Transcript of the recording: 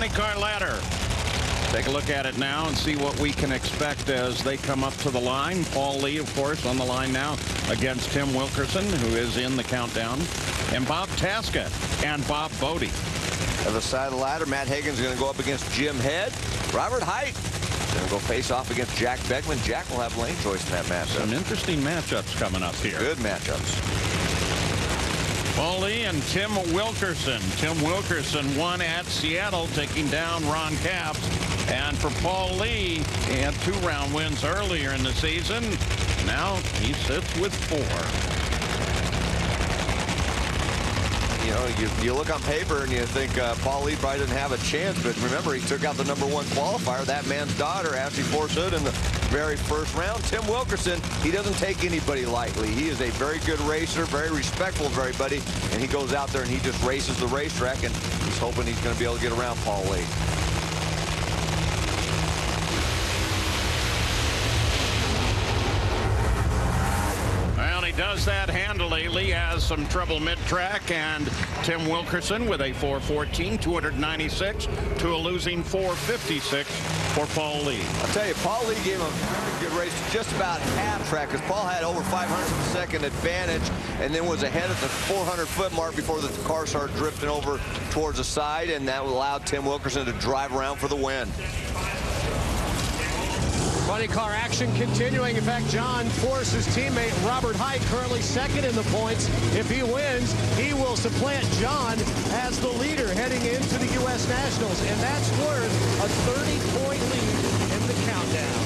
Funny car ladder. Take a look at it now and see what we can expect as they come up to the line. Paul Lee, of course, on the line now against Tim Wilkerson, who is in the countdown, and Bob Tasca and Bob Bodie. Other side of the ladder, Matt Hagan's going to go up against Jim Head. Robert Height going to go face off against Jack Beckman. Jack will have lane choice in that matchup. Some interesting matchups coming up here. Good matchups. Paul Lee and Tim Wilkerson. Tim Wilkerson won at Seattle, taking down Ron Capps. And for Paul Lee, he had 2-round wins earlier in the season. Now he sits with 4. You know, you look on paper and you think Paul Lee probably didn't have a chance, but remember, he took out the #1 qualifier, that man's daughter, Ashley Forshood, in the very first round. Tim Wilkerson, he doesn't take anybody lightly. He is a very good racer, very respectful of everybody, and he goes out there and he just races the racetrack, and he's hoping he's going to be able to get around Paul Lee. Does that handily. Lee has some trouble mid-track, and Tim Wilkerson with a 414, 296 to a losing 456 for Paul Lee. I'll tell you, Paul Lee gave him a very good race just about half track, because Paul had over 500-second advantage and then was ahead at the 400-foot mark before the car started drifting over towards the side, and that allowed Tim Wilkerson to drive around for the win. Funny car action continuing. In fact, John Force, his teammate Robert Height, currently second in the points. If he wins, he will supplant John as the leader heading into the U.S. Nationals, and that's worth a 30-point lead in the countdown.